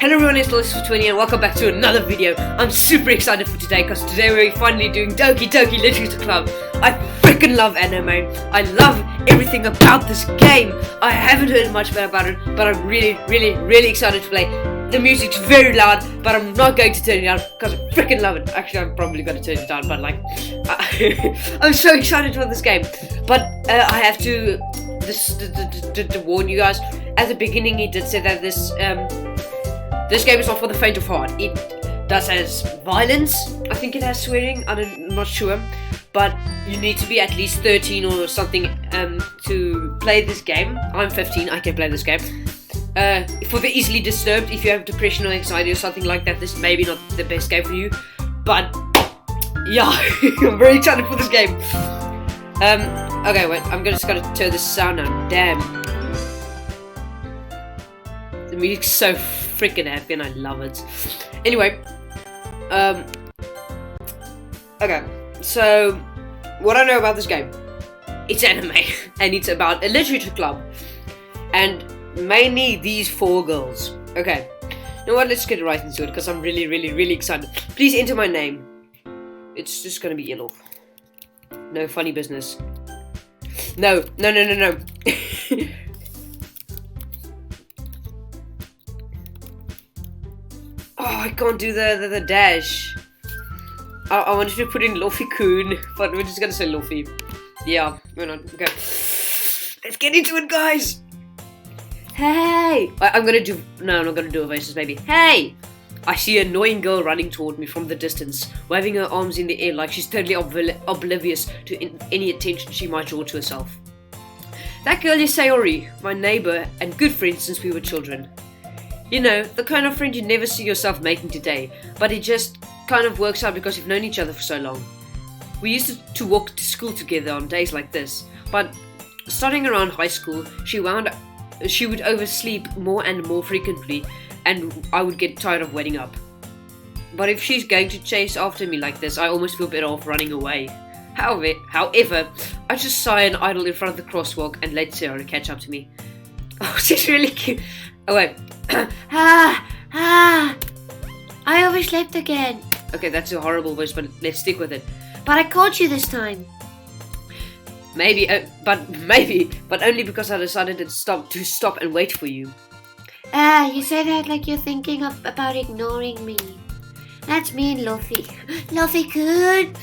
Hello everyone, it's SENPAIIII and welcome back to another video. I'm super excited for today because today we're finally doing Doki Literature Club. I freaking love anime. I love everything about this game. I haven't heard much about it, but I'm really excited to play. The music's very loud, but I'm not going to turn it down because I freaking love it. Actually, I'm probably going to turn it down, but like, I'm so excited for this game. But I have to warn you guys. At the beginning, he did say that this game is not for the faint of heart. It does has violence. I think it has swearing. I'm not sure, but you need to be at least 13 or something to play this game. I'm 15. I can play this game. For the easily disturbed, if you have depression or anxiety or something like that, this may be not the best game for you. But yeah, I'm very excited for this game. Okay, wait. I'm just gonna turn the sound on. Damn, the music's so freaking happy and I love it. Anyway, okay, so what I know about this game, it's anime and it's about a literature club and mainly these 4 girls. Okay, you know what, let's get right into it because I'm really excited. Please enter my name. It's just gonna be yellow. No funny business. No. Oh, I can't do the dash. I wanted to put in Luffy-kun, but we're just gonna say Luffy. Yeah, we're not. Okay. Let's get into it, guys. Hey! I'm not gonna do a voices, maybe. Hey! I see an annoying girl running toward me from the distance, waving her arms in the air like she's totally oblivious to any attention she might draw to herself. That girl is Sayori, my neighbor and good friend since we were children. You know, the kind of friend you never see yourself making today, but it just kind of works out because you've known each other for so long. We used to walk to school together on days like this, but starting around high school, she would oversleep more and more frequently, and I would get tired of waiting up. But if she's going to chase after me like this, I almost feel better off running away. However, I just sigh and idle in front of the crosswalk and let Sarah catch up to me. Oh, she's really cute. Oh wait. I overslept again. Okay, that's a horrible voice, but let's stick with it. But I caught you this time. Maybe, but only because I decided to stop and wait for you. You say that like you're thinking about ignoring me. That's mean, Luffy. Luffy-kun.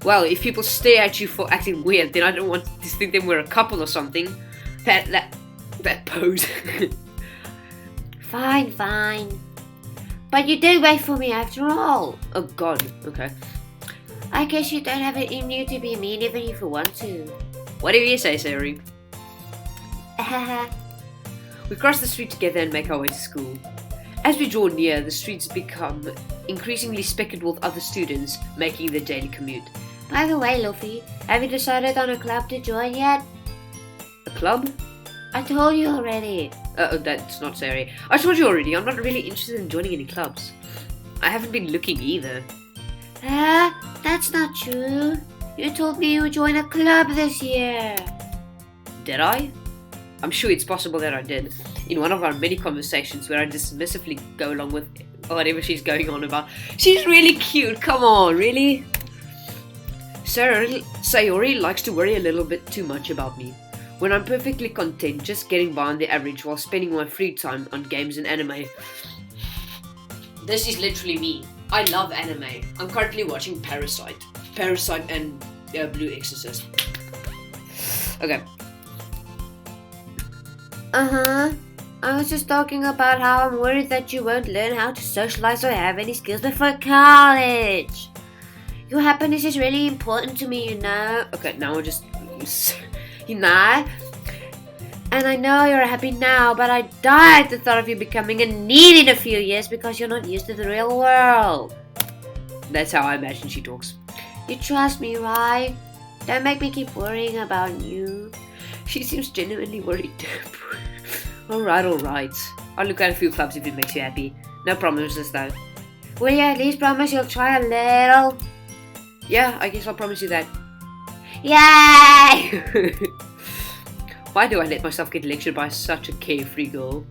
Well, if people stare at you for acting weird, then I don't want to think that we're a couple or something. That pose. Fine. But you did wait for me after all. Oh god, okay. I guess you don't have it in you to be mean even if you want to. Whatever you say, Sayori. We cross the street together and make our way to school. As we draw near, the streets become increasingly speckled with other students making their daily commute. By the way, Luffy, have you decided on a club to join yet? A club? I told you already. That's not Sayori. I told you already, I'm not really interested in joining any clubs. I haven't been looking either. That's not true. You told me you would join a club this year. Did I? I'm sure it's possible that I did. In one of our many conversations where I dismissively go along with whatever she's going on about. She's really cute, come on, really? Sayori likes to worry a little bit too much about me, when I'm perfectly content just getting by on the average while spending my free time on games and anime. This is literally me. I love anime. I'm currently watching Parasite and Blue Exorcist. Okay. I was just talking about how I'm worried that you won't learn how to socialize or have any skills before college. Your happiness is really important to me, you know. Okay, now we're just... You know? And I know you're happy now, but I die at the thought of you becoming a need in a few years because you're not used to the real world. That's how I imagine she talks. You trust me, right? Don't make me keep worrying about you. She seems genuinely worried. Alright. I'll look at a few clubs if it makes you happy. No promises though. Will you at least promise you'll try a little? Yeah, I guess I'll promise you that. Yay! Why do I let myself get lectured by such a carefree girl?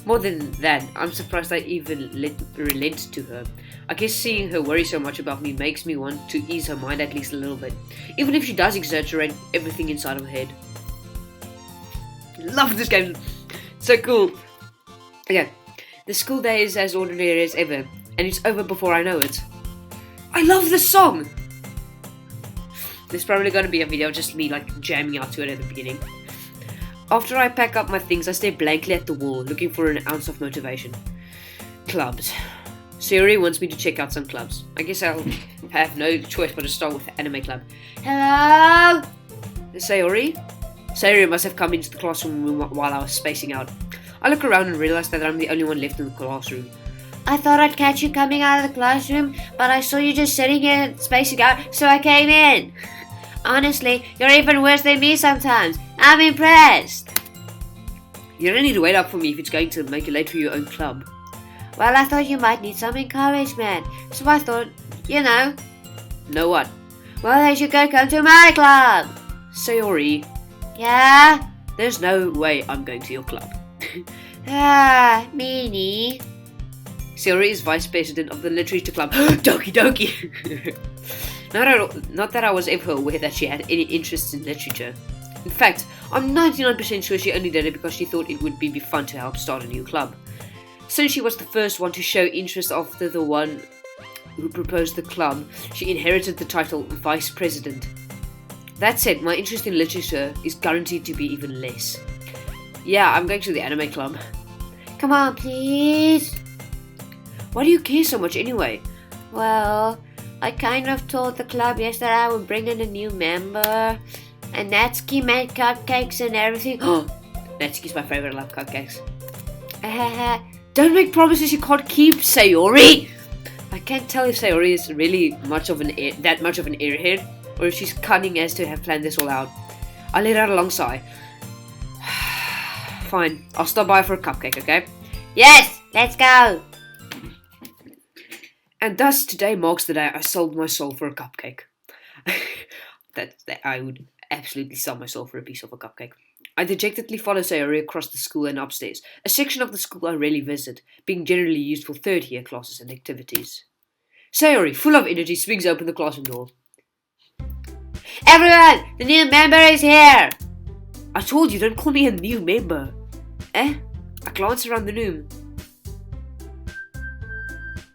More than that, I'm surprised I even relent to her. I guess seeing her worry so much about me makes me want to ease her mind at least a little bit, even if she does exaggerate everything inside of her head. Love this game, so cool. Okay, the school day is as ordinary as ever, and it's over before I know it. I love this song! There's probably gonna be a video of just me like jamming out to it at the beginning. After I pack up my things, I stare blankly at the wall, looking for an ounce of motivation. Clubs. Sayori wants me to check out some clubs. I guess I'll have no choice but to start with the anime club. Hello? Sayori? Sayori must have come into the classroom while I was spacing out. I look around and realize that I'm the only one left in the classroom. I thought I'd catch you coming out of the classroom, but I saw you just sitting here spacing out, so I came in. Honestly, you're even worse than me sometimes. I'm impressed. You don't need to wait up for me if it's going to make you late for your own club. Well, I thought you might need some encouragement, so I thought, you know. Know what? Well, then you could come to my club. Sayori, Yeah? there's no way I'm going to your club. Meanie. Sayori is vice president of the literature club. Doki! Not that I was ever aware that she had any interest in literature. In fact, I'm 99% sure she only did it because she thought it would be fun to help start a new club. Since she was the first one to show interest after the one who proposed the club, she inherited the title Vice President. That said, my interest in literature is guaranteed to be even less. Yeah, I'm going to the anime club. Come on, please. Why do you care so much anyway? Well, I kind of told the club yesterday I would bring in a new member. And Natsuki made cupcakes and everything. Natsuki's my favorite, I love cupcakes. Don't make promises you can't keep, Sayori! I can't tell if Sayori is really that much of an airhead, or if she's cunning as to have planned this all out. I let out a long sigh. Fine, I'll stop by for a cupcake, okay? Yes, let's go. And thus, today marks the day I sold my soul for a cupcake. that I would absolutely sell my soul for a piece of a cupcake. I dejectedly follow Sayori across the school and upstairs, a section of the school I rarely visit, being generally used for third-year classes and activities. Sayori, full of energy, swings open the classroom door. Everyone, the new member is here. I told you, don't call me a new member. I glance around the room.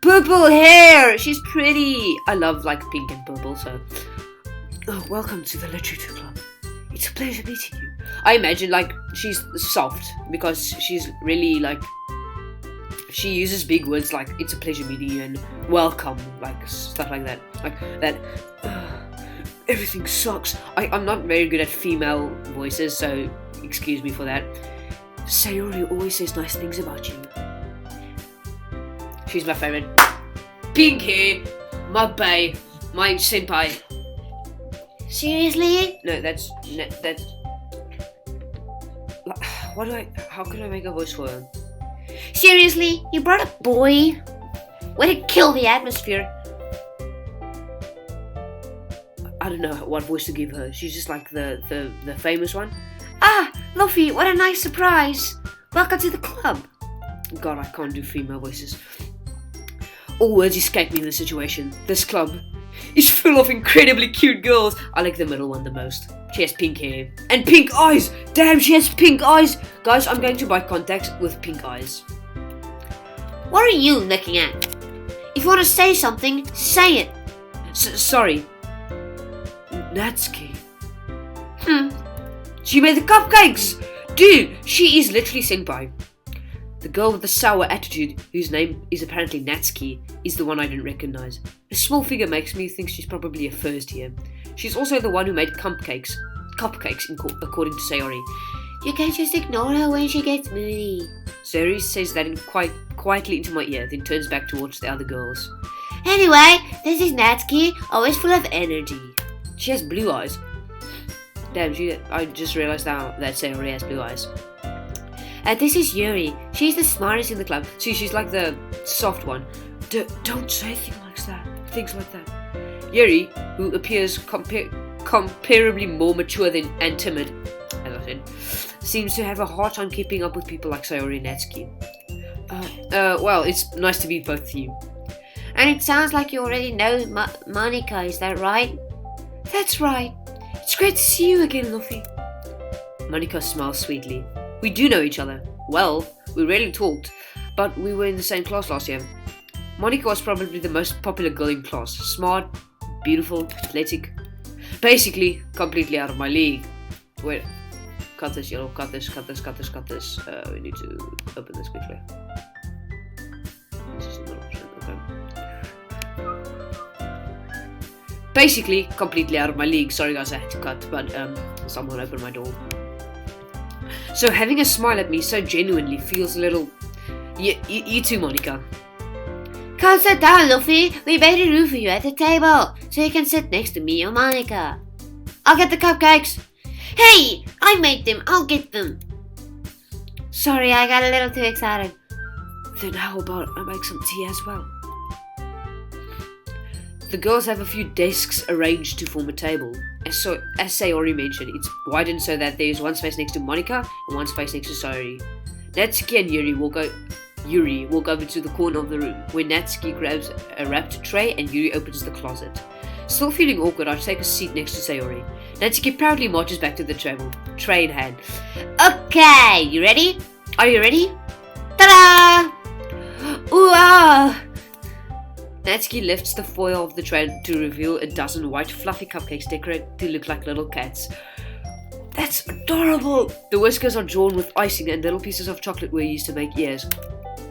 Purple hair! She's pretty! I love pink and purple, so... Oh, welcome to the literature club. It's a pleasure meeting you. I imagine, she's soft, because she's really, she uses big words like, it's a pleasure meeting you, and welcome, stuff like that. Everything sucks. I'm not very good at female voices, so excuse me for that. Sayori always says nice things about you. She's my favorite. Pink hair, my bae, my senpai. Seriously? No, that's. How can I make a voice for her? Seriously? You brought a boy? Way to kill the atmosphere. I don't know what voice to give her. She's just the famous one. Ah, Luffy, what a nice surprise. Welcome to the club. God, I can't do female voices. All words escape me in this situation. This club is full of incredibly cute girls. I like the middle one the most. She has pink hair. And pink eyes! Damn, she has pink eyes! Guys, I'm going to buy contacts with pink eyes. What are you looking at? If you want to say something, say it. Sorry. Natsuki. She made the cupcakes! Dude, she is literally senpai. The girl with the sour attitude, whose name is apparently Natsuki, is the one I didn't recognize. Her small figure makes me think she's probably a first year. She's also the one who made cupcakes according to Sayori. You can just ignore her when she gets moody. Sayori says that quite quietly into my ear, then turns back towards the other girls. Anyway, this is Natsuki, always full of energy. She has blue eyes. Damn, I just realized now that Sayori has blue eyes. And this is Yuri. She's the smartest in the club. See, she's like the soft one. Don't say things like that. Yuri, who appears comparably more mature and timid, as I said, seems to have a hard time keeping up with people like Sayori and Natsuki. Well, it's nice to meet both of you. And it sounds like you already know Monica, is that right? That's right. It's great to see you again, Luffy. Monica smiles sweetly. We do know each other. Well, we rarely talked, but we were in the same class last year. Monica was probably the most popular girl in class. Smart, beautiful, athletic. Basically, completely out of my league. Wait, cut this, yellow, cut this. We need to open this quickly. This is not an option, okay. Basically, completely out of my league. Sorry guys, I had to cut, but someone opened my door. So having a smile at me so genuinely feels a little... You too, Monica. Come sit down, Luffy. We made a room for you at the table, so you can sit next to me or Monica. I'll get the cupcakes. Hey, I made them. I'll get them. Sorry, I got a little too excited. Then how about I make some tea as well? The girls have a few desks arranged to form a table. As Sayori mentioned, it's widened so that there is one space next to Monica and one space next to Sayori. Natsuki and Yuri walk over to the corner of the room, where Natsuki grabs a wrapped tray and Yuri opens the closet. Still feeling awkward, I take a seat next to Sayori. Natsuki proudly marches back to the table, tray in hand. Okay, you ready? Are you ready? Ta-da! Ooh-ah! Natsuki lifts the foil of the tray to reveal a dozen white fluffy cupcakes decorated to look like little cats. That's adorable! The whiskers are drawn with icing and little pieces of chocolate were used to make ears.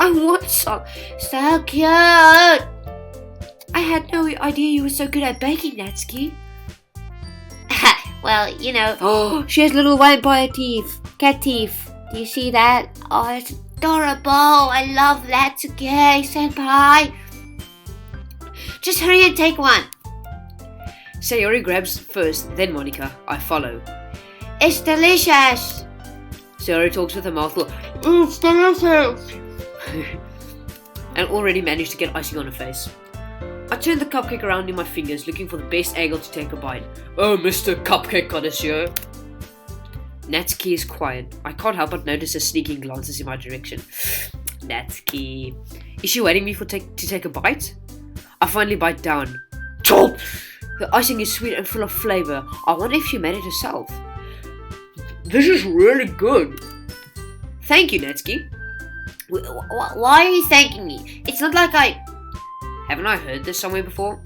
I want some! So cute! I had no idea you were so good at baking, Natsuki. Well, you know. Oh, she has little vampire teeth. Cat teeth. Do you see that? Oh, it's adorable. I love Natsuki, senpai. Just hurry and take one. Sayori grabs first, then Monica. I follow. It's delicious. Sayori talks with her mouth full. It's delicious. And already managed to get icing on her face. I turn the cupcake around in my fingers, looking for the best angle to take a bite. Oh, Mr. Cupcake Connoisseur. Natsuki is quiet. I can't help but notice her sneaking glances in my direction. Natsuki. Is she waiting me to take a bite? I finally bite down. Chop! The icing is sweet and full of flavor. I wonder if she made it herself. This is really good. Thank you, Natsuki. Why are you thanking me? It's not like I... Haven't I heard this somewhere before?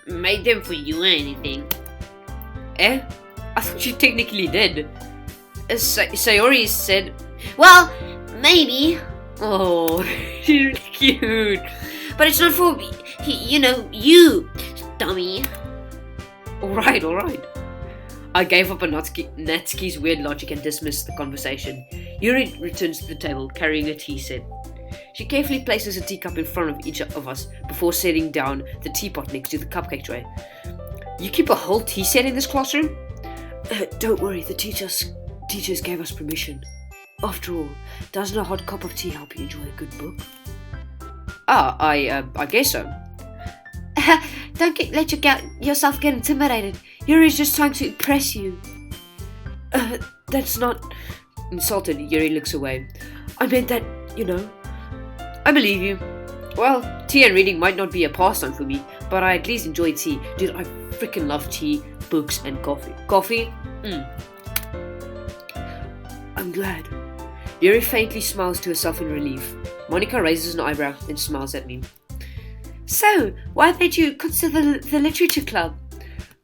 Made them for you or anything. Eh? I thought you technically did. Sayori said... Well, maybe. Oh, you're cute. But it's not for me. You, dummy. Alright. I gave up on Natsuki's weird logic and dismissed the conversation. Yuri returns to the table, carrying a tea set. She carefully places a teacup in front of each of us before setting down the teapot next to the cupcake tray. You keep a whole tea set in this classroom? Don't worry, the teachers gave us permission. After all, doesn't a hot cup of tea help you enjoy a good book? I guess so. Don't let yourself get intimidated. Yuri's just trying to impress you. That's not... Insulted, Yuri looks away. I meant that, I believe you. Well, tea and reading might not be a pastime for me, but I at least enjoy tea. Dude, I freaking love tea, books, and coffee. Coffee? I'm glad. Yuri faintly smiles to herself in relief. Monica raises an eyebrow and smiles at me. So, why did you consider the literature club?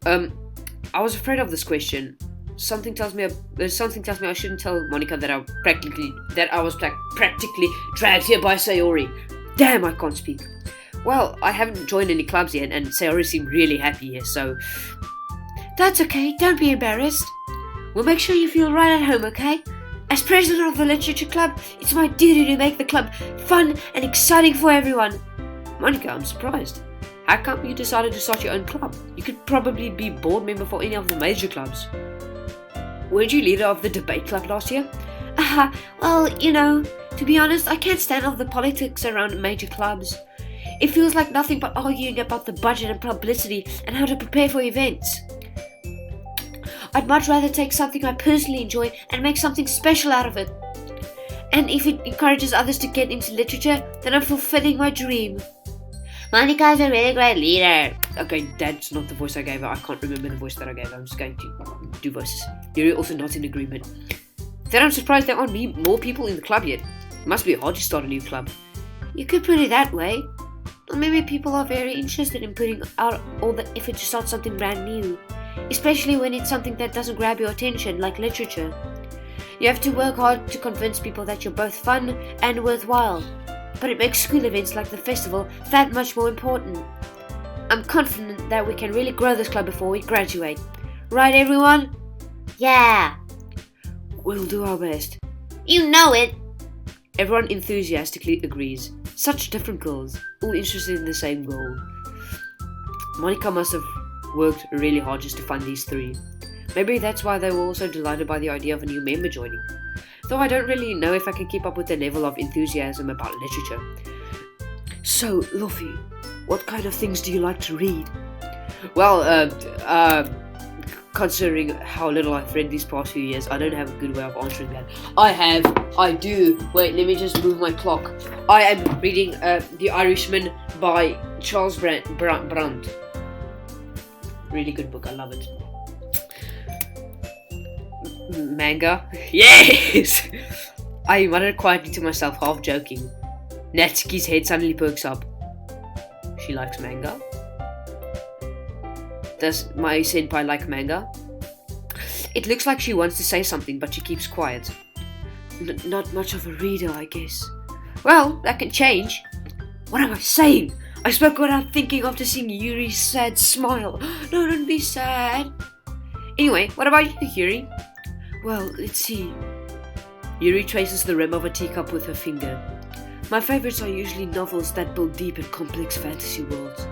I was afraid of this question. Something tells me I shouldn't tell Monica that I was practically dragged here by Sayori. Damn, I can't speak. Well, I haven't joined any clubs yet, and Sayori seemed really happy here, so... That's okay, don't be embarrassed. We'll make sure you feel right at home, okay? As president of the literature club, it's my duty to make the club fun and exciting for everyone. Monica, I'm surprised. How come you decided to start your own club? You could probably be board member for any of the major clubs. Weren't you leader of the debate club last year? Well, to be honest, I can't stand all the politics around major clubs. It feels like nothing but arguing about the budget and publicity and how to prepare for events. I'd much rather take something I personally enjoy and make something special out of it. And if it encourages others to get into literature, then I'm fulfilling my dream. Monica is a really great leader. Okay, that's not the voice I gave her. I can't remember the voice that I gave her. I'm just going to do voices. You're also not in agreement. Then I'm surprised there aren't more people in the club yet. It must be hard to start a new club. You could put it that way. Or maybe people are very interested in putting out all the effort to start something brand new. Especially when it's something that doesn't grab your attention, like literature. You have to work hard to convince people that you're both fun and worthwhile. But it makes school events like the festival that much more important. I'm confident that we can really grow this club before we graduate. Right, everyone? Yeah. We'll do our best. You know it. Everyone enthusiastically agrees. Such different girls, all interested in the same goal. Monica must have worked really hard just to find these three. Maybe that's why they were also delighted by the idea of a new member joining. Though I don't really know if I can keep up with their level of enthusiasm about literature. So, Luffy, what kind of things do you like to read? Well, considering how little I've read these past few years, I don't have a good way of answering that. I do. Wait, let me just move my clock. I am reading The Irishman by Charles Brandt. Really good book, I love it. Manga? Yes! I muttered quietly to myself, half joking. Natsuki's head suddenly perks up. She likes manga? Does my senpai like manga? It looks like she wants to say something, but she keeps quiet. Not much of a reader, I guess. Well, that can change. What am I saying? I spoke without thinking after seeing Yuri's sad smile. No, don't be sad. Anyway, what about you, Yuri? Well, let's see. Yuri traces the rim of a teacup with her finger. My favorites are usually novels that build deep and complex fantasy worlds.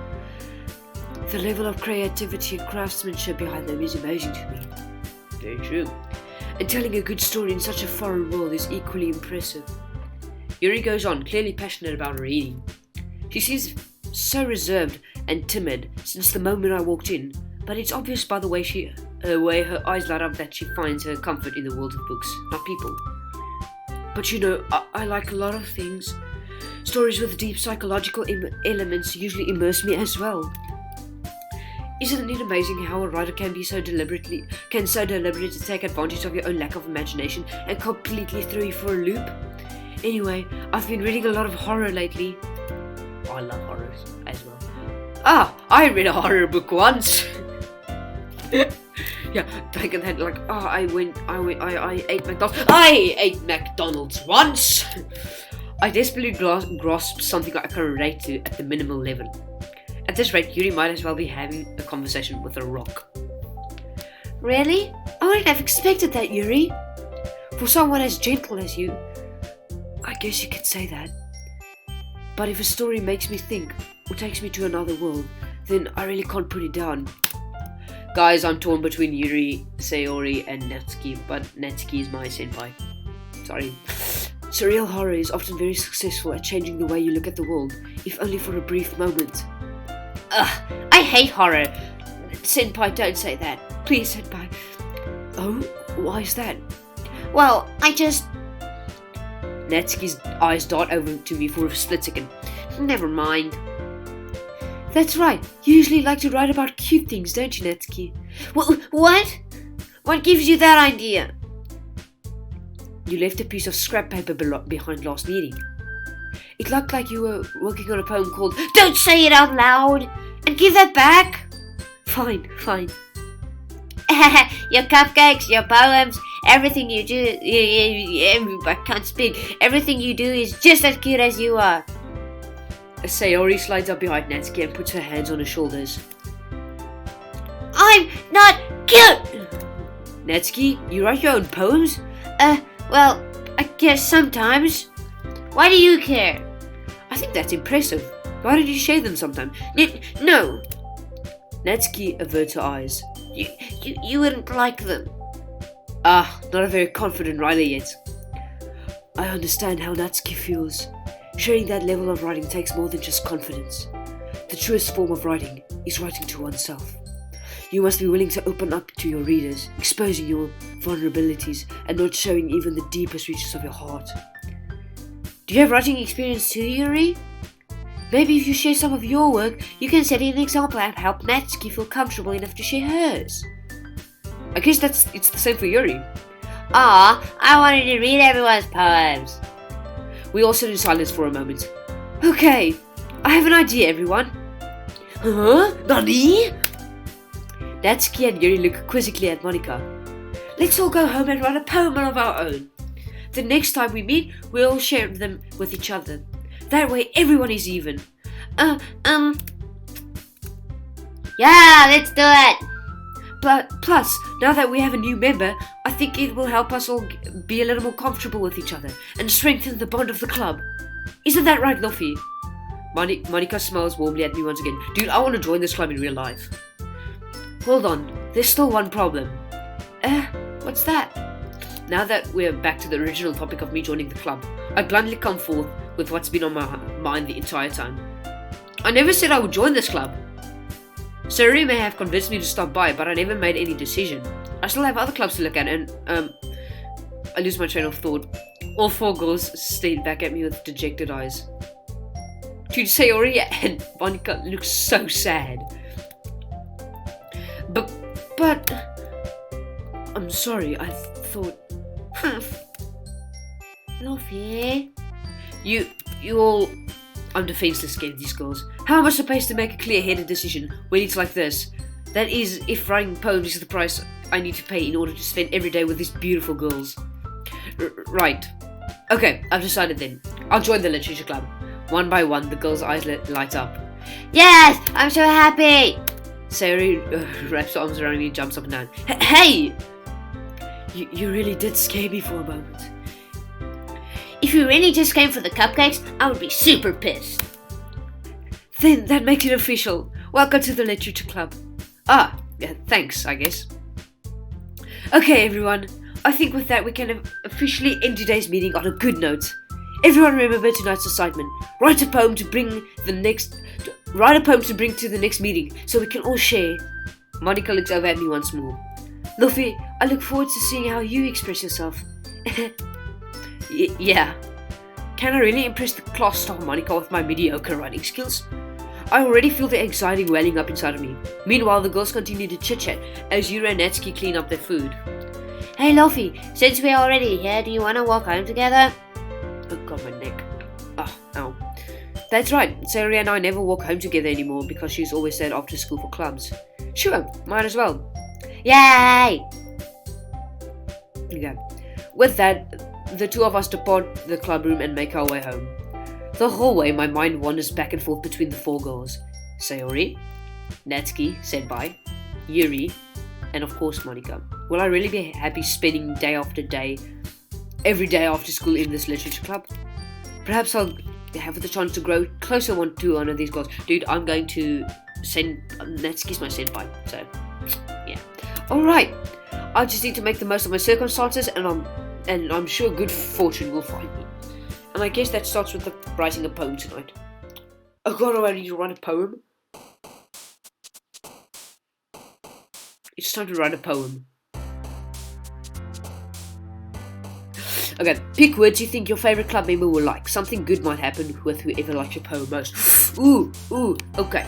The level of creativity and craftsmanship behind them is amazing to me. Very true. And telling a good story in such a foreign world is equally impressive. Yuri goes on, clearly passionate about reading. She seems so reserved and timid since the moment I walked in, but it's obvious by the way her eyes light up that she finds her comfort in the world of books, not people. But you know, I like a lot of things. Stories with deep psychological elements usually immerse me as well. Isn't it amazing how a writer can so deliberately take advantage of your own lack of imagination and completely throw you for a loop? Anyway, I've been reading a lot of horror lately. I love horrors as well. I read a horror book once. Yeah, like that, like, I ate McDonald's. I ate McDonald's once. I desperately grasped something I can relate to at the minimal level. At this rate, Yuri might as well be having a conversation with a rock. Really? I wouldn't have expected that, Yuri. For someone as gentle as you, I guess you could say that. But if a story makes me think, or takes me to another world, then I really can't put it down. Guys, I'm torn between Yuri, Sayori, and Natsuki, but Natsuki is my senpai. Sorry. Surreal horror is often very successful at changing the way you look at the world, if only for a brief moment. I hate horror. Senpai, don't say that. Please, senpai. Oh, why is that? Well, I just... Natsuki's eyes dart over to me for a split second. Never mind. That's right. You usually like to write about cute things, don't you, Natsuki? What? What gives you that idea? You left a piece of scrap paper behind last meeting. It looked like you were working on a poem called... Don't say it out loud! And give that back! Fine. Your cupcakes, your poems, everything you do... I can't speak. Everything you do is just as cute as you are. Sayori slides up behind Natsuki and puts her hands on her shoulders. I'm not cute! Natsuki, you write your own poems? Well, I guess sometimes. Why do you care? I think that's impressive. Why don't you share them sometime? No. Natsuki averts her eyes. You wouldn't like them. Not a very confident writer yet. I understand how Natsuki feels. Sharing that level of writing takes more than just confidence. The truest form of writing is writing to oneself. You must be willing to open up to your readers, exposing your vulnerabilities and not showing even the deepest reaches of your heart. Do you have writing experience too, Yuri? Maybe if you share some of your work, you can set an example and help Natsuki feel comfortable enough to share hers. I guess it's the same for Yuri. Ah, I wanted to read everyone's poems. We all sit in silence for a moment. Okay, I have an idea, everyone. Huh? Nani? Natsuki and Yuri look quizzically at Monika. Let's all go home and write a poem of our own. The next time we meet, we'll share them with each other. That way everyone is even. Yeah, let's do it. Plus, now that we have a new member, I think it will help us all be a little more comfortable with each other and strengthen the bond of the club. Isn't that right, Luffy? Monika smiles warmly at me once again. Dude, I want to join this club in real life. Hold on, there's still one problem. What's that? Now that we're back to the original topic of me joining the club, I bluntly come forth with what's been on my mind the entire time. I never said I would join this club. Sayori may have convinced me to stop by, but I never made any decision. I still have other clubs to look at, and I lose my train of thought. All four girls stared back at me with dejected eyes. Dude, Sayori and Monika look so sad. But I'm sorry, I thought... Luffy. You all... I'm defenseless against these girls. How am I supposed to make a clear-headed decision when it's like this? That is, if writing poems is the price I need to pay in order to spend every day with these beautiful girls. Right. Okay, I've decided then. I'll join the literature club. One by one, the girls' eyes light up. Yes, I'm so happy. Sayori wraps her arms around me and jumps up and down. Hey! You really did scare me for a moment. If you really just came for the cupcakes, I would be super pissed. Then that makes it official. Welcome to the literature club. Ah, yeah, thanks, I guess. Okay, everyone. I think with that we can officially end today's meeting on a good note. Everyone remember tonight's assignment. Write a poem to bring to the next meeting so we can all share. Monika looks over at me once more. Luffy, I look forward to seeing how you express yourself. Yeah. Can I really impress the class star Monika with my mediocre writing skills? I already feel the anxiety welling up inside of me. Meanwhile, the girls continue to chit-chat as Yuri and Natsuki clean up their food. Hey Luffy, since we're already here, do you want to walk home together? Oh god, my neck. Oh, ow. That's right, Sayori and I never walk home together anymore because she's always stayed after school for clubs. Sure, might as well. Yay! Okay. With that, the two of us depart the club room and make our way home. The whole way, my mind wanders back and forth between the four girls. Sayori, Natsuki, Senpai, Yuri, and of course Monika. Will I really be happy spending day after day, every day after school in this literature club? Perhaps I'll have the chance to grow closer to one of these girls. Dude, I'm going to send Natsuki's my senpai, so yeah. Alright, I just need to make the most of my circumstances, and I'm sure good fortune will find me. And I guess that starts with writing a poem tonight. Oh god, I need to write a poem? It's time to write a poem. Okay, pick words you think your favourite club member will like. Something good might happen with whoever likes your poem most. Ooh, okay.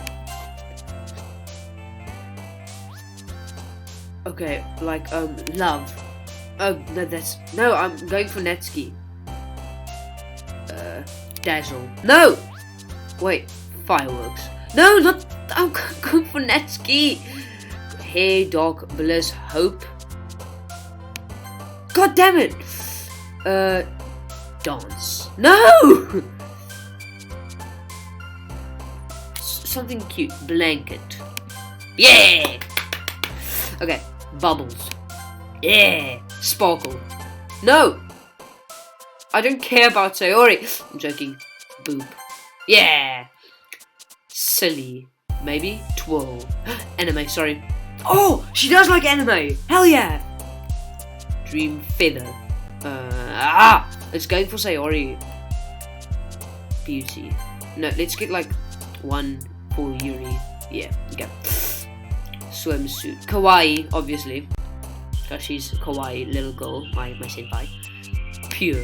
Okay, like, love. Oh, no, I'm going for Natsuki. Dazzle. No! Wait, fireworks. No, I'm going for Natsuki. Hair, dark, bliss, hope. God damn it! Dance. No! Something cute. Blanket. Yeah! Okay, bubbles. Yeah! Sparkle. No! I don't care about Sayori. I'm joking. Boop. Yeah! Silly. Maybe? Twirl. Anime, sorry. Oh! She does like anime! Hell yeah! Dream feather. It's going for Sayori. Beauty. No, let's get like one for Yuri. Yeah, okay. Swimsuit. Kawaii, obviously. Because she's a kawaii little girl, my senpai. Pure.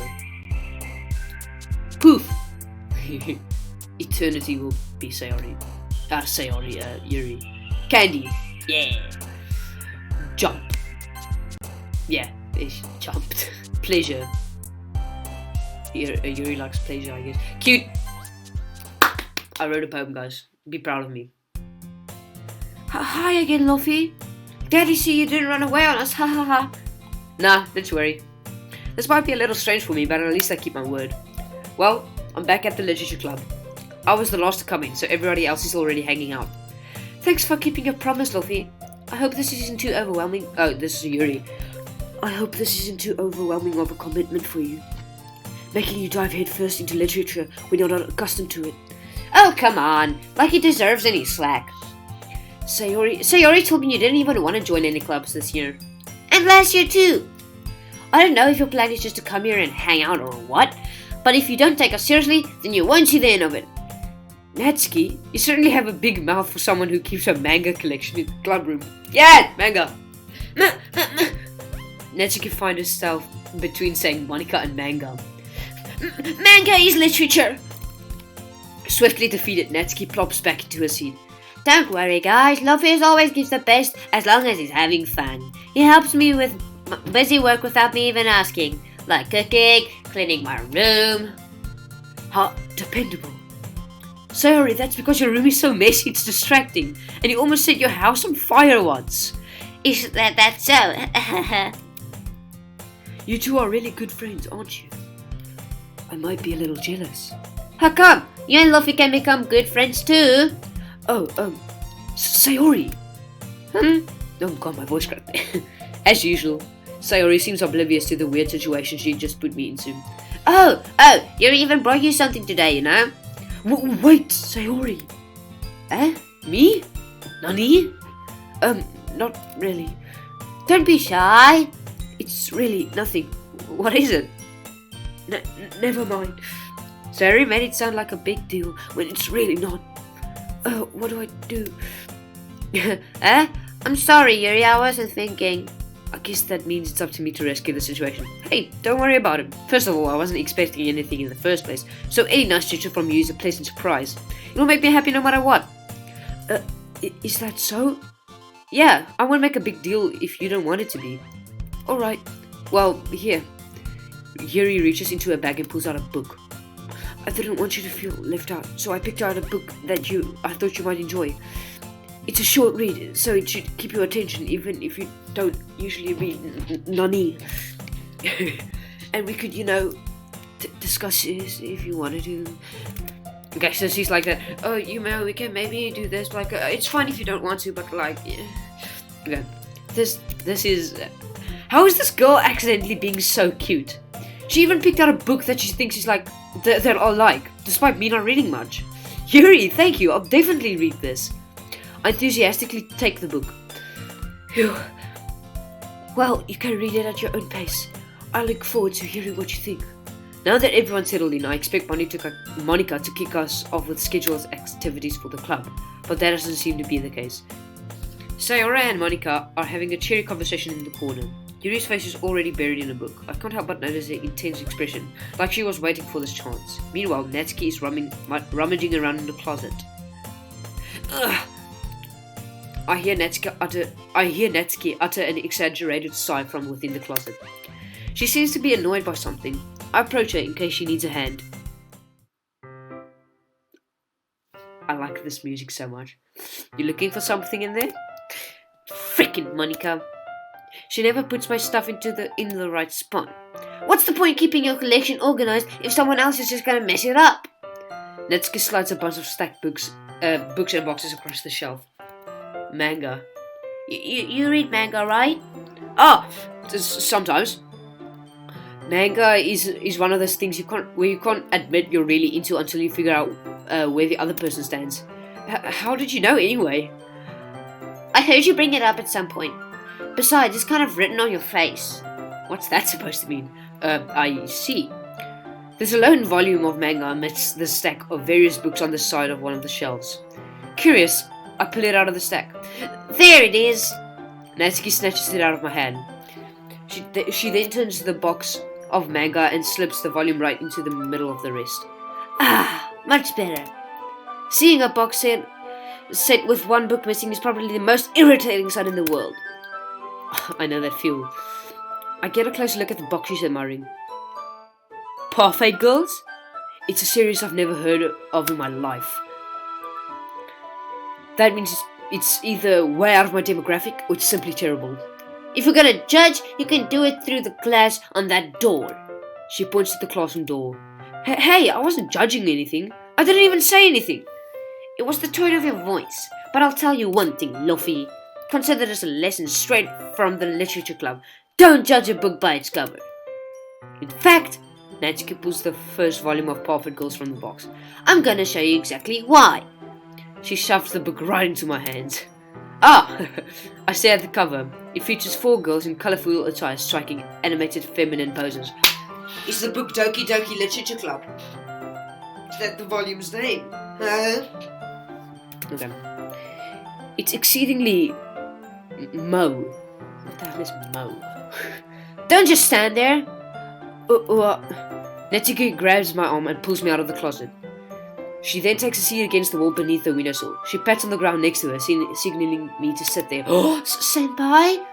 Eternity will be Sayori. Yuri. Candy. Yeah. Jump. Yeah, it jumped. Pleasure. Yuri likes pleasure, I guess. Cute. I wrote a poem, guys. Be proud of me. Hi again, Luffy. Daddy, see you didn't run away on us. Ha ha ha. Nah, don't you worry. This might be a little strange for me, but at least I keep my word. Well, I'm back at the literature club. I was the last to come in, so everybody else is already hanging out. Thanks for keeping your promise, Luffy. I hope this isn't too overwhelming. Oh, this is Yuri. I hope this isn't too overwhelming of a commitment for you. Making you dive headfirst into literature when you're not accustomed to it. Oh, come on. Like he deserves any slack. Sayori told me you didn't even want to join any clubs this year. And last year too. I don't know if your plan is just to come here and hang out or what, but if you don't take us seriously, then you won't see the end of it. Natsuki, you certainly have a big mouth for someone who keeps a manga collection in the club room. Yeah, manga! Natsuki finds herself between saying Monica and manga. Manga is literature! Swiftly defeated, Natsuki plops back into her seat. Don't worry, guys. Luffy always gives the best as long as he's having fun. He helps me with busy work without me even asking, like cooking, cleaning my room. How dependable. Sayori, that's because your room is so messy it's distracting, and you almost set your house on fire once. Is that so? You two are really good friends, aren't you? I might be a little jealous. How come? You and Luffy can become good friends too. Oh, Sayori. Oh god, my voice cracked. As usual, Sayori seems oblivious to the weird situation she just put me into. Oh, Yuri even brought you something today, you know? Wait, Sayori. Me? Nani? Not really. Don't be shy. It's really nothing. What is it? Never mind. Sayori made it sound like a big deal when it's really not. What do I do? I'm sorry, Yuri, I wasn't thinking. I guess that means it's up to me to rescue the situation. Hey, don't worry about it. First of all, I wasn't expecting anything in the first place, so any nice gesture from you is a pleasant surprise. It'll make me happy no matter what. Is that so? Yeah, I won't make a big deal if you don't want it to be. Alright, well, here. Yuri reaches into her bag and pulls out a book. I didn't want you to feel left out, so I picked out a book that I thought you might enjoy. It's a short read, so it should keep your attention even if you don't usually read Nani. And we could, discuss this if you wanted to. Okay, so she's like that. Oh, we can maybe do this. Like, it's fine if you don't want to, but like, yeah. Okay, this is. How is this girl accidentally being so cute? She even picked out a book that she thinks is like that I'll like, despite me not reading much. Yuri, thank you. I'll definitely read this. I enthusiastically take the book. Phew. Well, you can read it at your own pace. I look forward to hearing what you think. Now that everyone's settled in, I expect Monica to kick us off with scheduled activities for the club, but that doesn't seem to be the case. Sayori and Monica are having a cheery conversation in the corner. Yuri's face is already buried in a book. I can't help but notice her intense expression, like she was waiting for this chance. Meanwhile, Natsuki is rummaging around in the closet. Ugh. I hear Natsuki utter an exaggerated sigh from within the closet. She seems to be annoyed by something. I approach her in case she needs a hand. I like this music so much. You looking for something in there? Frickin' Monica. She never puts my stuff in the right spot. What's the point keeping your collection organized if someone else is just gonna mess it up? Natsuki slides a bunch of stacked books and boxes across the shelf. Manga. You read manga, right? Sometimes. Manga is one of those things you can't admit you're really into until you figure out where the other person stands. How did you know anyway? I heard you bring it up at some point. Besides, it's kind of written on your face. What's that supposed to mean? I see. There's a lone volume of manga amidst the stack of various books on the side of one of the shelves. Curious, I pull it out of the stack. There it is! Natsuki snatches it out of my hand. She then turns to the box of manga and slips the volume right into the middle of the rest. Ah! Much better. Seeing a box set with one book missing is probably the most irritating sight in the world. I know that feel. I get a closer look at the box she's admiring. SENPAIII Girls? It's a series I've never heard of in my life. That means it's either way out of my demographic or it's simply terrible. If you're gonna judge, you can do it through the glass on that door. She points to the classroom door. Hey, I wasn't judging anything. I didn't even say anything. It was the tone of your voice. But I'll tell you one thing, Luffy. Consider this a lesson straight from the literature club. Don't judge a book by its cover. In fact, Natsuki pulls the first volume of SENPAIII Girls from the box. I'm gonna show you exactly why. She shoves the book right into my hands. Ah! I stare at the cover. It features 4 girls in colourful attire striking animated feminine poses. Is the book Doki Doki Literature Club? Is that the volume's name? Okay. It's exceedingly Mo. What the hell is Mo? Don't just stand there. Natsuki grabs my arm and pulls me out of the closet. She then takes a seat against the wall beneath the windowsill. She pats on the ground next to her, signaling me to sit there. Senpai?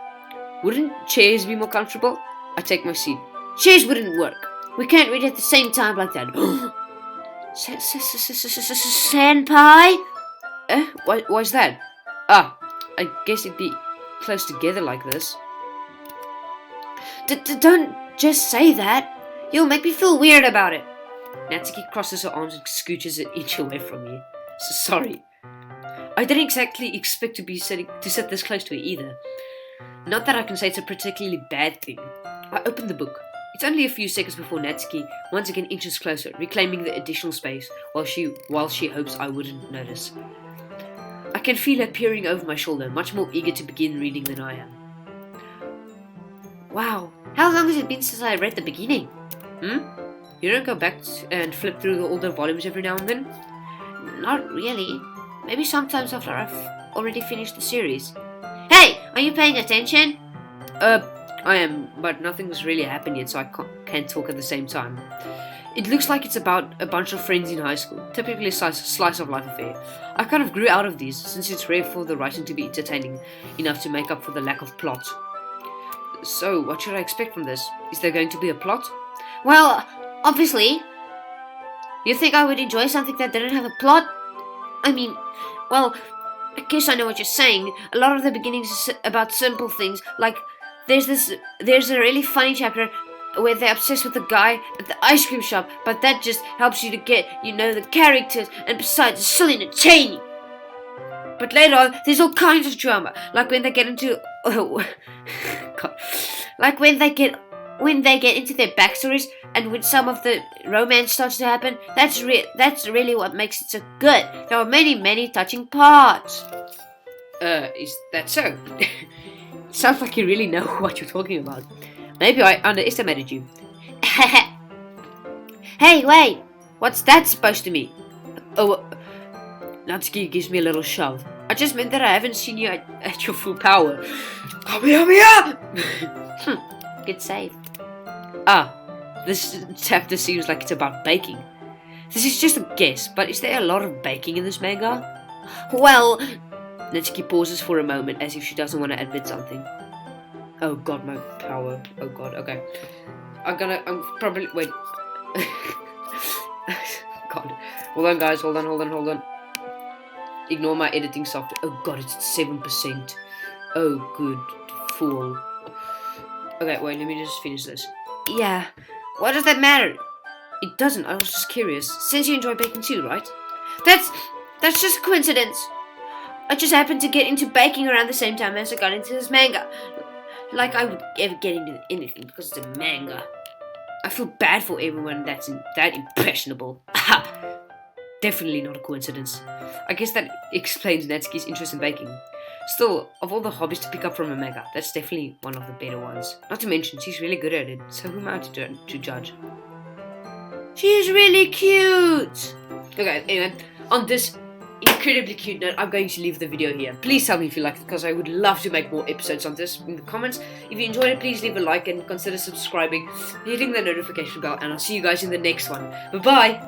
Wouldn't chairs be more comfortable? I take my seat. Chairs wouldn't work. We can't read at the same time like that. Senpai? Why's that? Ah, I guess it'd be close together like this. Don't just say that. You'll make me feel weird about it. Natsuki crosses her arms and scooches an inch away from me. Sorry. I didn't exactly expect to sit this close to her either. Not that I can say it's a particularly bad thing. I opened the book. It's only a few seconds before Natsuki once again inches closer, reclaiming the additional space while she hopes I wouldn't notice. I can feel her peering over my shoulder, much more eager to begin reading than I am. Wow, how long has it been since I read the beginning? You don't go back and flip through the older volumes every now and then? Not really. Maybe sometimes after I've already finished the series. Hey, are you paying attention? I am, but nothing's really happened yet, so I can't talk at the same time. It looks like it's about a bunch of friends in high school, typically a slice of life affair. I kind of grew out of these, since it's rare for the writing to be entertaining enough to make up for the lack of plot. So, what should I expect from this? Is there going to be a plot? Well, obviously. You think I would enjoy something that didn't have a plot? I mean, well, I guess I know what you're saying. A lot of the beginnings is about simple things, like there's a really funny chapter where they're obsessed with the guy at the ice cream shop, but that just helps you to get, the characters, and besides, it's still entertaining. But later on, there's all kinds of drama, like when they get into, when they get into their backstories, and when some of the romance starts to happen. That's really what makes it so good. There are many, many touching parts. Is that so? Sounds like you really know what you're talking about. Maybe I underestimated you. Hey, wait! What's that supposed to mean? Natsuki gives me a little shove. I just meant that I haven't seen you at your full power. Come Good save. This chapter seems like it's about baking. This is just a guess, but is there a lot of baking in this manga? Well, Natsuki pauses for a moment as if she doesn't want to admit something. Oh god, my power. Oh god, okay. I'm probably, wait. God. Hold on guys, hold on. Ignore my editing software. Oh god, it's at 7%. Oh good fool. Okay, wait, let me just finish this. Yeah, what does that matter? It doesn't, I was just curious. Since you enjoy baking too, right? That's just a coincidence. I just happened to get into baking around the same time as I got into this manga. Like I would ever get into anything because it's a manga. I feel bad for everyone that's that impressionable. Definitely not a coincidence. I guess that explains Natsuki's interest in baking. Still, of all the hobbies to pick up from a manga, that's definitely one of the better ones. Not to mention, she's really good at it, so who am I to judge? She's really cute! Okay, anyway, on this incredibly cute note, I'm going to leave the video here. Please tell me if you liked it, because I would love to make more episodes on this in the comments. If you enjoyed it, please leave a like and consider subscribing, hitting the notification bell, and I'll see you guys in the next one. Bye-bye!